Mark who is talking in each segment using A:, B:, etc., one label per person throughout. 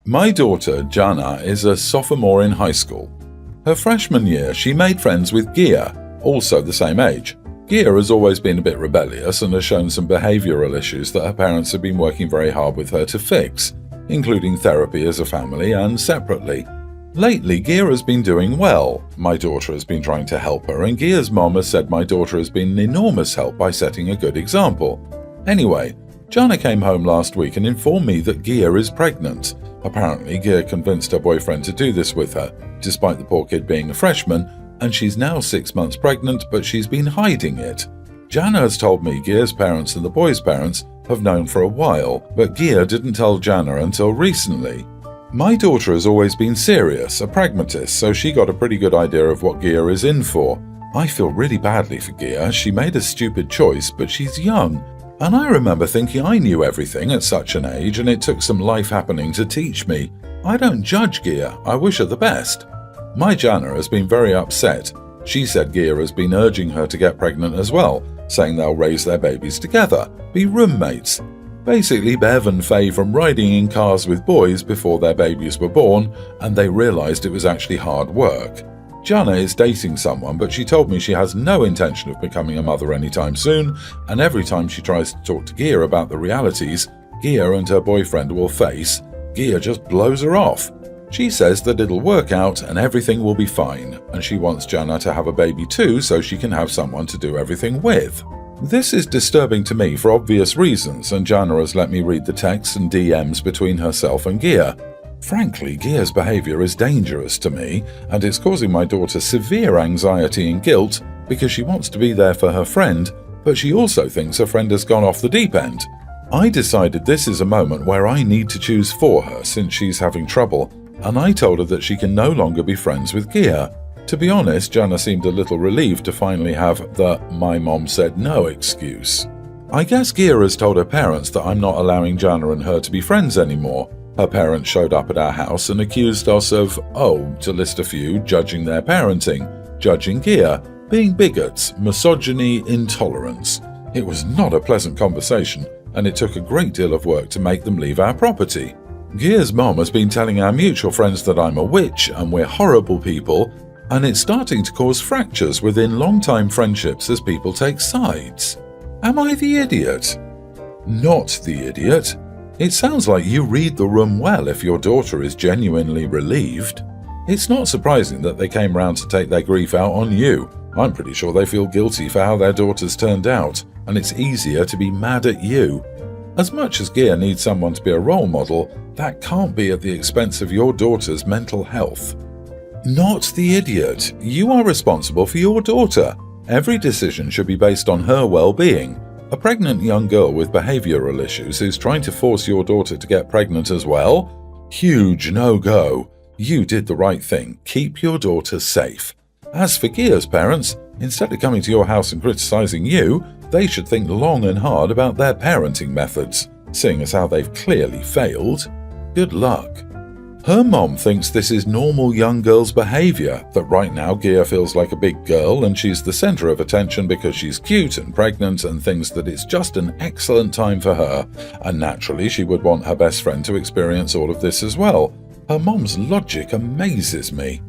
A: My daughter, Jana, is a sophomore in high school. Her freshman year, she made friends with Gia, also the same age. Gia has always been a bit rebellious and has shown some behavioral issues that her parents have been working very hard with her to fix, including therapy as a family and separately. Lately, Gia has been doing well. My daughter has been trying to help her, and Gia's mom has said my daughter has been an enormous help by setting a good example. Anyway, Jana came home last week and informed me that Gia is pregnant. Apparently, Gia convinced her boyfriend to do this with her, despite the poor kid being a freshman, and she's now 6 months pregnant, but she's been hiding it. Jana has told me Gia's parents and the boy's parents have known for a while, but Gia didn't tell Jana until recently. My daughter has always been serious, a pragmatist, so she got a pretty good idea of what Gia is in for. I feel really badly for Gia. She made a stupid choice, but she's young. And I remember thinking I knew everything at such an age, and it took some life happening to teach me. I don't judge Gia. I wish her the best. My Jana has been very upset. She said Gia has been urging her to get pregnant as well, saying they'll raise their babies together, be roommates. Basically, Bev and Faye from riding in cars with boys before their babies were born, and they realized it was actually hard work. Jana is dating someone, but she told me she has no intention of becoming a mother anytime soon, and every time she tries to talk to Gia about the realities Gia and her boyfriend will face, Gia just blows her off. She says that it'll work out and everything will be fine, and she wants Jana to have a baby too so she can have someone to do everything with. This is disturbing to me for obvious reasons, and Jana has let me read the texts and DMs between herself and Gia. Frankly, Gia's behavior is dangerous to me, and it's causing my daughter severe anxiety and guilt because she wants to be there for her friend, but she also thinks her friend has gone off the deep end. I decided this is a moment where I need to choose for her since she's having trouble, and I told her that she can no longer be friends with Gia. To be honest, Jana seemed a little relieved to finally have the "my mom said no" excuse. I guess Gia has told her parents that I'm not allowing Jana and her to be friends anymore. Her parents showed up at our house and accused us of, to list a few, judging their parenting, judging Gia, being bigots, misogyny, intolerance. It was not a pleasant conversation, and it took a great deal of work to make them leave our property. Gia's mom has been telling our mutual friends that I'm a witch and we're horrible people, and it's starting to cause fractures within long-time friendships as people take sides. Am I the idiot? Not the idiot. It sounds like you read the room well if your daughter is genuinely relieved. It's not surprising that they came round to take their grief out on you. I'm pretty sure they feel guilty for how their daughters turned out, and it's easier to be mad at you. As much as Gia needs someone to be a role model, that can't be at the expense of your daughter's mental health. Not the idiot. You are responsible for your daughter. Every decision should be based on her well-being. A pregnant young girl with behavioral issues who's trying to force your daughter to get pregnant as well? Huge no-go. You did the right thing. Keep your daughter safe. As for Gia's parents, instead of coming to your house and criticizing you, they should think long and hard about their parenting methods, seeing as how they've clearly failed. Good luck. Her mom thinks this is normal young girl's behavior, that right now Gia feels like a big girl and she's the center of attention because she's cute and pregnant and thinks that it's just an excellent time for her, and naturally she would want her best friend to experience all of this as well. Her mom's logic amazes me.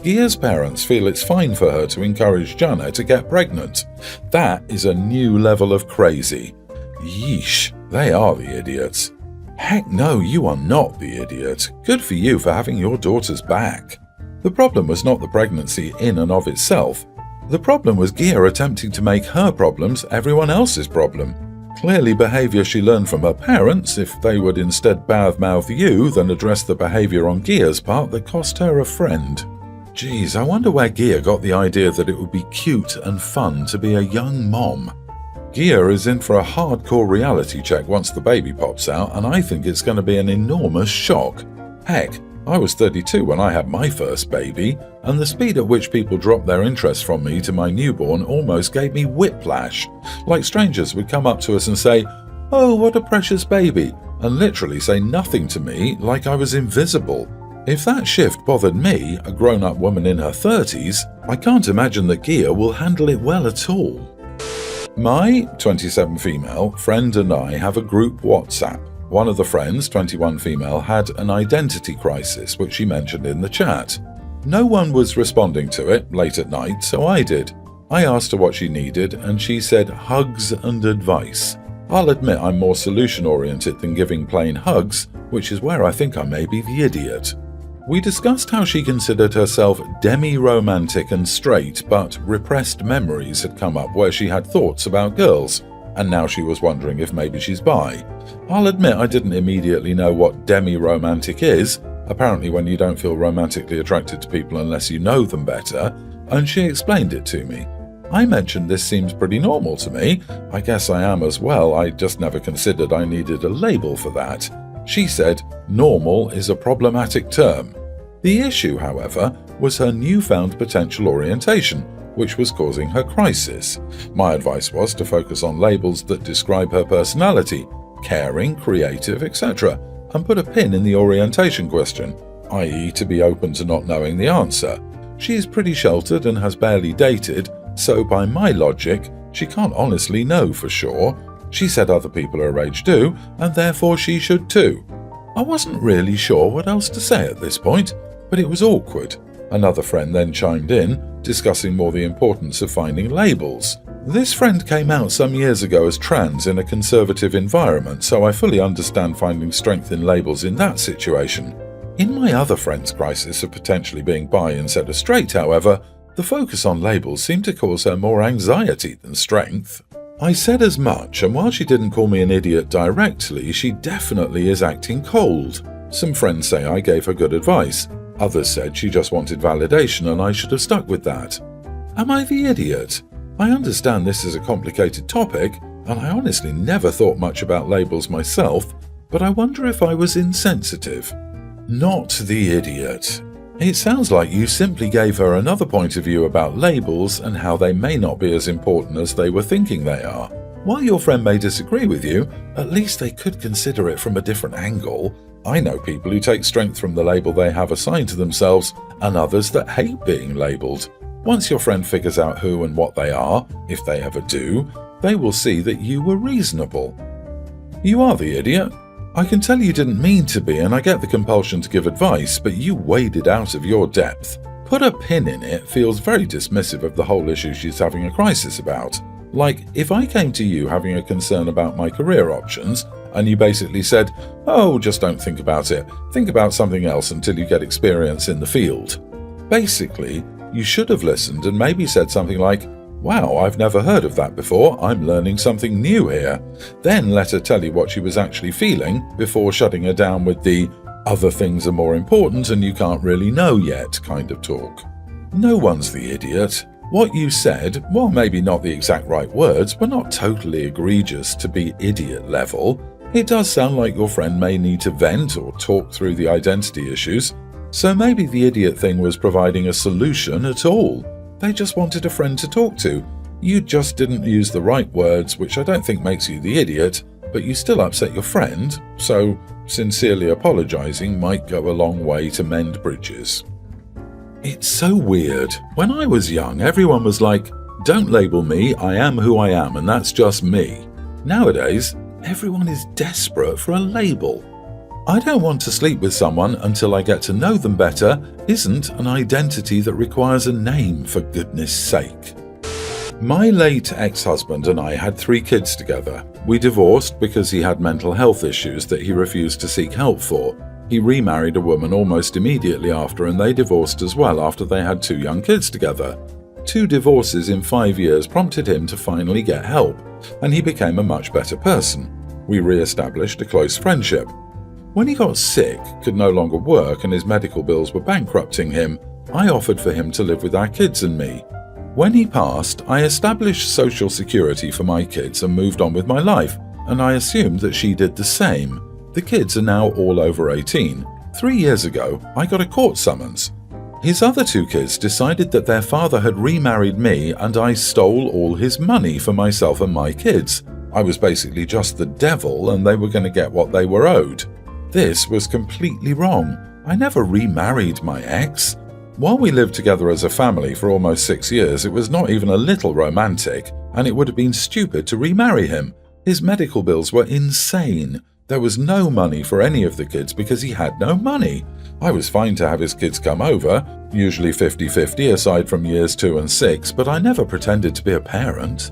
A: Gia's parents feel it's fine for her to encourage Jana to get pregnant. That is a new level of crazy. Yeesh, they are the idiots. Heck no, you are not the idiot. Good for you for having your daughter's back. The problem was not the pregnancy in and of itself. The problem was Gia attempting to make her problems everyone else's problem. Clearly behavior she learned from her parents, if they would instead badmouth you than address the behavior on Gia's part that cost her a friend. Geez, I wonder where Gia got the idea that it would be cute and fun to be a young mom. Gia is in for a hardcore reality check once the baby pops out, and I think it's going to be an enormous shock. Heck, I was 32 when I had my first baby, and the speed at which people dropped their interest from me to my newborn almost gave me whiplash. Like strangers would come up to us and say, "Oh, what a precious baby," and literally say nothing to me, like I was invisible. If that shift bothered me, a grown-up woman in her 30s, I can't imagine that Gia will handle it well at all. My 27 female friend and I have a group WhatsApp. One of the friends, 21 female, had an identity crisis, which she mentioned in the chat. No one was responding to it late at night, so I did. I asked her what she needed, and she said hugs and advice. I'll admit I'm more solution-oriented than giving plain hugs, which is where I think I may be the idiot. We discussed how she considered herself demi-romantic and straight, but repressed memories had come up where she had thoughts about girls, and now she was wondering if maybe she's bi. I'll admit I didn't immediately know what demi-romantic is, apparently when you don't feel romantically attracted to people unless you know them better, and she explained it to me. I mentioned this seems pretty normal to me. I guess I am as well, I just never considered I needed a label for that. She said normal is a problematic term. The issue, however, was her newfound potential orientation, which was causing her crisis. My advice was to focus on labels that describe her personality, caring, creative, etc., and put a pin in the orientation question, i.e. to be open to not knowing the answer. She is pretty sheltered and has barely dated, so by my logic, she can't honestly know for sure. She said other people her age do, and therefore she should too. I wasn't really sure what else to say at this point, but it was awkward. Another friend then chimed in, discussing more the importance of finding labels. This friend came out some years ago as trans in a conservative environment, so I fully understand finding strength in labels in that situation. In my other friend's crisis of potentially being bi instead of straight, however, the focus on labels seemed to cause her more anxiety than strength. I said as much, and while she didn't call me an idiot directly, she definitely is acting cold. Some friends say I gave her good advice. Others said she just wanted validation and I should have stuck with that. Am I the idiot? I understand this is a complicated topic, and I honestly never thought much about labels myself, but I wonder if I was insensitive. Not the idiot. It sounds like you simply gave her another point of view about labels and how they may not be as important as they were thinking they are. While your friend may disagree with you, at least they could consider it from a different angle. I know people who take strength from the label they have assigned to themselves, and others that hate being labelled. Once your friend figures out who and what they are, if they ever do, they will see that you were reasonable. You are the idiot. I can tell you didn't mean to be, and I get the compulsion to give advice, but you waded out of your depth. Put a pin in it feels very dismissive of the whole issue she's having a crisis about. Like, if I came to you having a concern about my career options, and you basically said, oh, just don't think about it, think about something else until you get experience in the field. Basically, you should have listened and maybe said something like, wow, I've never heard of that before, I'm learning something new here. Then let her tell you what she was actually feeling before shutting her down with the other things are more important and you can't really know yet kind of talk. No one's the idiot. What you said, while maybe not the exact right words, were not totally egregious to be idiot level. It does sound like your friend may need to vent or talk through the identity issues, so maybe the idiot thing was providing a solution at all. They just wanted a friend to talk to. You just didn't use the right words, which I don't think makes you the idiot, but you still upset your friend, so sincerely apologizing might go a long way to mend bridges. It's so weird. When I was young, everyone was like, don't label me, I am who I am, and that's just me. Nowadays, everyone is desperate for a label. I don't want to sleep with someone until I get to know them better isn't an identity that requires a name, for goodness sake. My late ex-husband and I had 3 kids together. We divorced because he had mental health issues that he refused to seek help for. He remarried a woman almost immediately after, and they divorced as well after they had 2 young kids together. 2 divorces in 5 years prompted him to finally get help, and he became a much better person. We re-established a close friendship. When he got sick, could no longer work, and his medical bills were bankrupting him, I offered for him to live with our kids and me. When he passed, I established social security for my kids and moved on with my life, and I assumed that she did the same. The kids are now all over 18. 3 years ago, I got a court summons. His other 2 kids decided that their father had remarried me and I stole all his money for myself and my kids. I was basically just the devil and they were going to get what they were owed. This was completely wrong. I never remarried my ex. While we lived together as a family for almost 6 years, it was not even a little romantic, and it would have been stupid to remarry him. His medical bills were insane. There was no money for any of the kids because he had no money. I was fine to have his kids come over, usually 50-50 aside from years 2 and 6, but I never pretended to be a parent.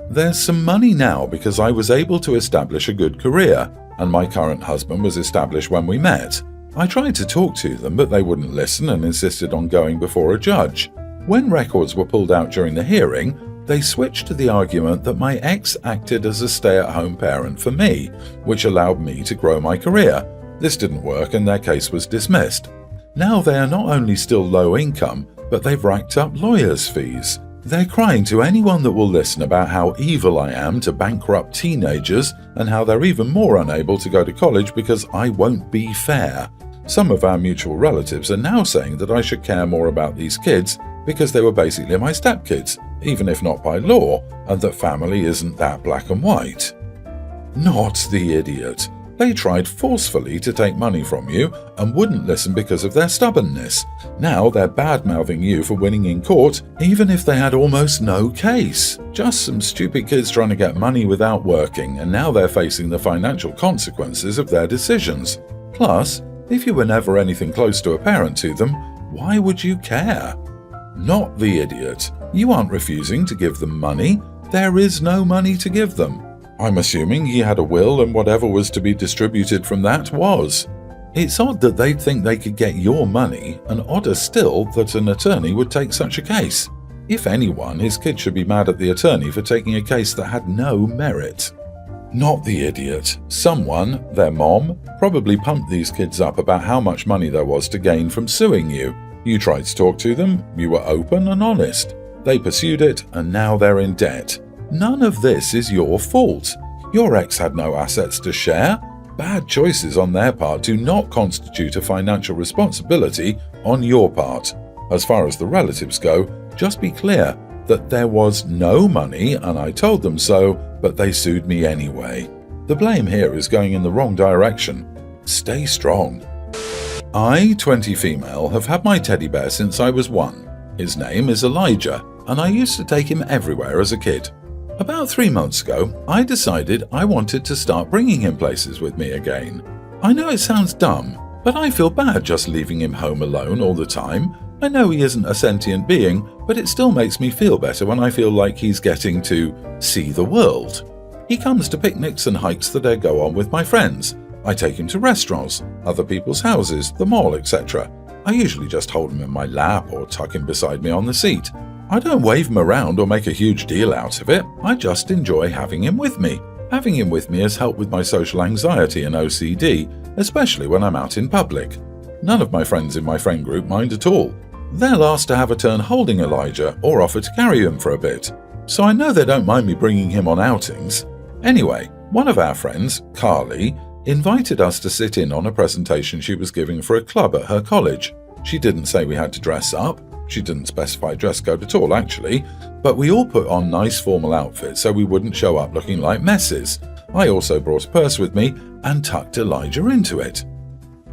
A: There's some money now because I was able to establish a good career, and my current husband was established when we met. I tried to talk to them, but they wouldn't listen and insisted on going before a judge. When records were pulled out during the hearing, they switched to the argument that my ex acted as a stay-at-home parent for me, which allowed me to grow my career. This didn't work and their case was dismissed. Now they are not only still low income, but they've racked up lawyers' fees. They're crying to anyone that will listen about how evil I am to bankrupt teenagers and how they're even more unable to go to college because I won't be fair. Some of our mutual relatives are now saying that I should care more about these kids because they were basically my stepkids, even if not by law, and that family isn't that black and white. Not the idiot. They tried forcefully to take money from you and wouldn't listen because of their stubbornness. Now they're bad-mouthing you for winning in court, even if they had almost no case. Just some stupid kids trying to get money without working, and now they're facing the financial consequences of their decisions. Plus, if you were never anything close to a parent to them, why would you care? Not the idiot. You aren't refusing to give them money. There is no money to give them. I'm assuming he had a will and whatever was to be distributed from that was. It's odd that they'd think they could get your money, and odder still that an attorney would take such a case. If anyone, his kid should be mad at the attorney for taking a case that had no merit. Not the idiot. Someone, their mom, probably pumped these kids up about how much money there was to gain from suing you. You tried to talk to them, you were open and honest. They pursued it, and now they're in debt. None of this is your fault. Your ex had no assets to share. Bad choices on their part do not constitute a financial responsibility on your part. As far as the relatives go, just be clear that there was no money and I told them so, but they sued me anyway. The blame here is going in the wrong direction. Stay strong. I, 20 female, have had my teddy bear since I was 1. His name is Elijah, and I used to take him everywhere as a kid. About 3 months ago, I decided I wanted to start bringing him places with me again. I know it sounds dumb, but I feel bad just leaving him home alone all the time. I know he isn't a sentient being, but it still makes me feel better when I feel like he's getting to see the world. He comes to picnics and hikes that I go on with my friends. I take him to restaurants, other people's houses, the mall, etc. I usually just hold him in my lap or tuck him beside me on the seat. I don't wave him around or make a huge deal out of it. I just enjoy having him with me. Having him with me has helped with my social anxiety and OCD, especially when I'm out in public. None of my friends in my friend group mind at all. They'll ask to have a turn holding Elijah or offer to carry him for a bit. So I know they don't mind me bringing him on outings. Anyway, one of our friends, Carly, invited us to sit in on a presentation she was giving for a club at her college. She didn't say we had to dress up. She didn't specify dress code at all, actually, but we all put on nice formal outfits so we wouldn't show up looking like messes. I also brought a purse with me and tucked Elijah into it.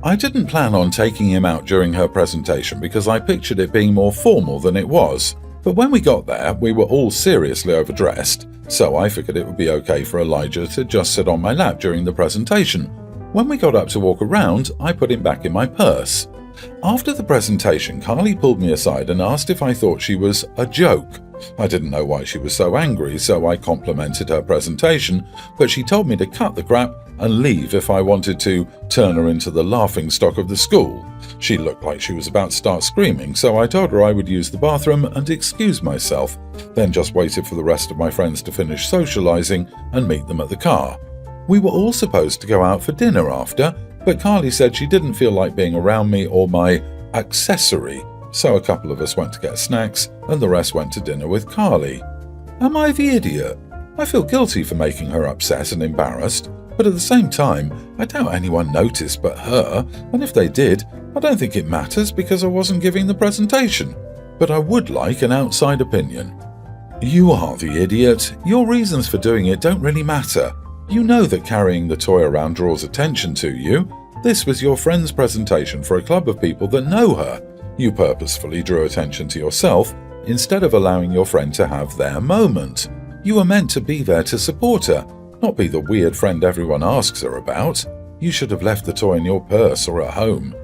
A: I didn't plan on taking him out during her presentation because I pictured it being more formal than it was, but when we got there, we were all seriously overdressed, so I figured it would be okay for Elijah to just sit on my lap during the presentation. When we got up to walk around, I put him back in my purse. After the presentation, Carly pulled me aside and asked if I thought she was a joke. I didn't know why she was so angry, so I complimented her presentation, but she told me to cut the crap and leave if I wanted to turn her into the laughingstock of the school. She looked like she was about to start screaming, so I told her I would use the bathroom and excuse myself, then just waited for the rest of my friends to finish socializing and meet them at the car. We were all supposed to go out for dinner after, but Carly said she didn't feel like being around me or my accessory, so a couple of us went to get snacks and the rest went to dinner with Carly. Am I the idiot? I feel guilty for making her upset and embarrassed, but at the same time, I doubt anyone noticed but her, and if they did, I don't think it matters because I wasn't giving the presentation. But I would like an outside opinion. You are the idiot. Your reasons for doing it don't really matter. You know that carrying the toy around draws attention to you. This was your friend's presentation for a club of people that know her. You purposefully drew attention to yourself instead of allowing your friend to have their moment. You were meant to be there to support her. not be the weird friend everyone asks her about. You should have left the toy in your purse or at home.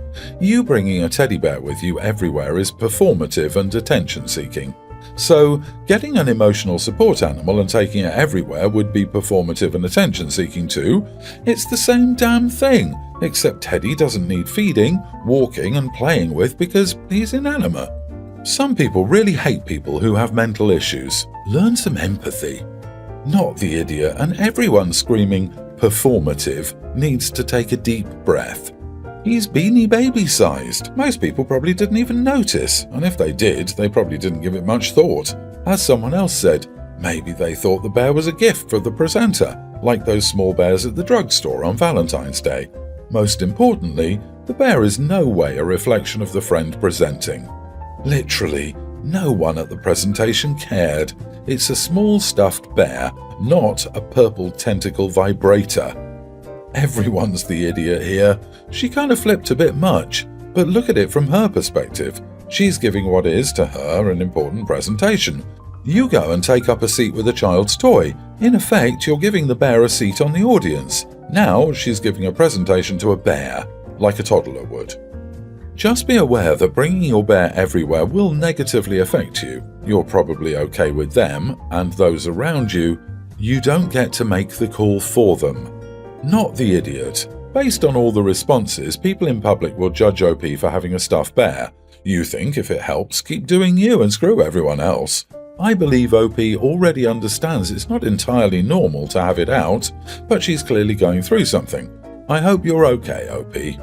A: You bringing a teddy bear with you everywhere is performative and attention-seeking. So, getting an emotional support animal and taking it everywhere would be performative and attention-seeking too. It's the same damn thing, except Teddy doesn't need feeding, walking and playing with because he's inanimate. Some people really hate people who have mental issues. Learn some empathy. Not the idiot, and everyone screaming performative needs to take a deep breath. He's Beanie Baby sized. Most people probably didn't even notice, and if they did, they probably didn't give it much thought. As someone else said, maybe they thought the bear was a gift for the presenter, like those small bears at the drugstore on Valentine's Day. Most importantly, the bear is no way a reflection of the friend presenting. Literally, no one at the presentation cared. It's a small stuffed bear, not a purple tentacle vibrator. Everyone's the idiot here. She kind of flipped a bit much, but look at it from her perspective. She's giving what is, to her, an important presentation. You go and take up a seat with a child's toy. In effect, you're giving the bear a seat on the audience. Now she's giving a presentation to a bear, like a toddler would. Just be aware that bringing your bear everywhere will negatively affect you. You're probably okay with them and those around you. You don't get to make the call for them. Not the idiot. Based on all the responses, people in public will judge OP for having a stuffed bear. You think if it helps, keep doing you and screw everyone else. I believe OP already understands it's not entirely normal to have it out, but she's clearly going through something. I hope you're okay, OP.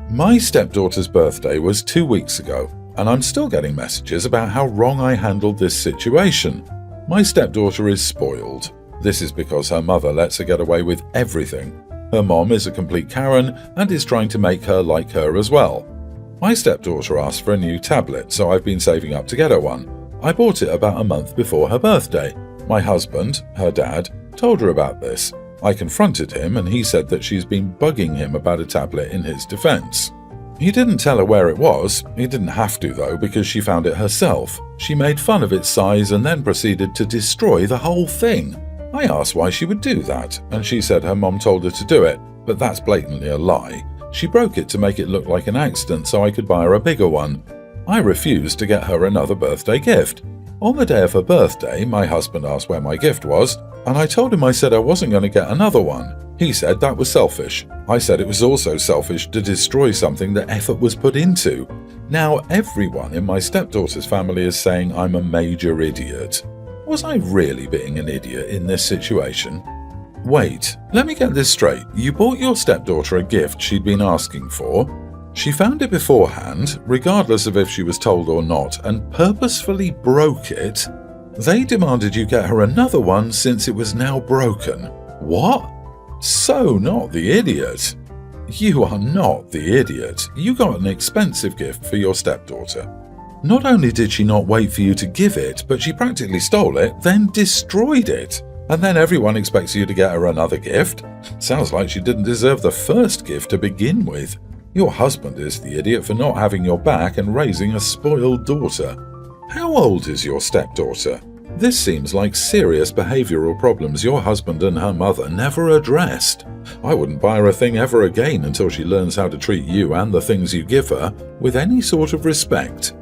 A: My stepdaughter's birthday was 2 weeks ago, and I'm still getting messages about how wrong I handled this situation. My stepdaughter is spoiled. This is because her mother lets her get away with everything. Her mom is a complete Karen and is trying to make her like her as well. My stepdaughter asked for a new tablet, so I've been saving up to get her one. I bought it about a month before her birthday. My husband, her dad, told her about this. I confronted him and he said that she's been bugging him about a tablet in his defense. He didn't tell her where it was. He didn't have to though, because she found it herself. She made fun of its size and then proceeded to destroy the whole thing. I asked why she would do that, and she said her mom told her to do it, but that's blatantly a lie. She broke it to make it look like an accident so I could buy her a bigger one. I refused to get her another birthday gift. On the day of her birthday, my husband asked where my gift was, and I told him I said I wasn't going to get another one. He said that was selfish. I said it was also selfish to destroy something that effort was put into. Now everyone in my stepdaughter's family is saying I'm a major idiot. Was I really being an idiot in this situation? Wait, let me get this straight. You bought your stepdaughter a gift she'd been asking for. She found it beforehand, regardless of if she was told or not, and purposefully broke it. They demanded you get her another one since it was now broken. What? So not the idiot. You are not the idiot. You got an expensive gift for your stepdaughter. Not only did she not wait for you to give it, but she practically stole it, then destroyed it. And then everyone expects you to get her another gift. Sounds like she didn't deserve the first gift to begin with. Your husband is the idiot for not having your back and raising a spoiled daughter. How old is your stepdaughter? This seems like serious behavioral problems your husband and her mother never addressed. I wouldn't buy her a thing ever again until she learns how to treat you and the things you give her with any sort of respect.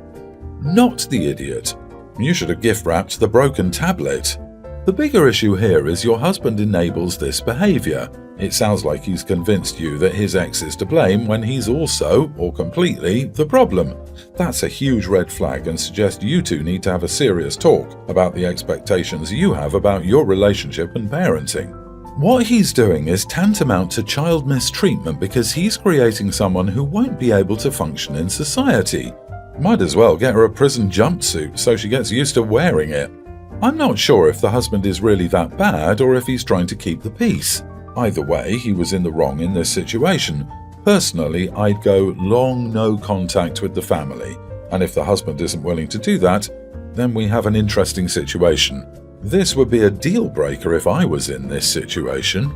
A: Not the idiot. You should have gift-wrapped the broken tablet. The bigger issue here is your husband enables this behavior. It sounds like he's convinced you that his ex is to blame when he's also, or completely, the problem. That's a huge red flag and suggests you two need to have a serious talk about the expectations you have about your relationship and parenting. What he's doing is tantamount to child mistreatment because he's creating someone who won't be able to function in society. Might as well get her a prison jumpsuit so she gets used to wearing it. I'm not sure if the husband is really that bad or if he's trying to keep the peace. Either way, he was in the wrong in this situation. Personally, I'd go long no contact with the family, and if the husband isn't willing to do that, then we have an interesting situation. This would be a deal breaker if I was in this situation.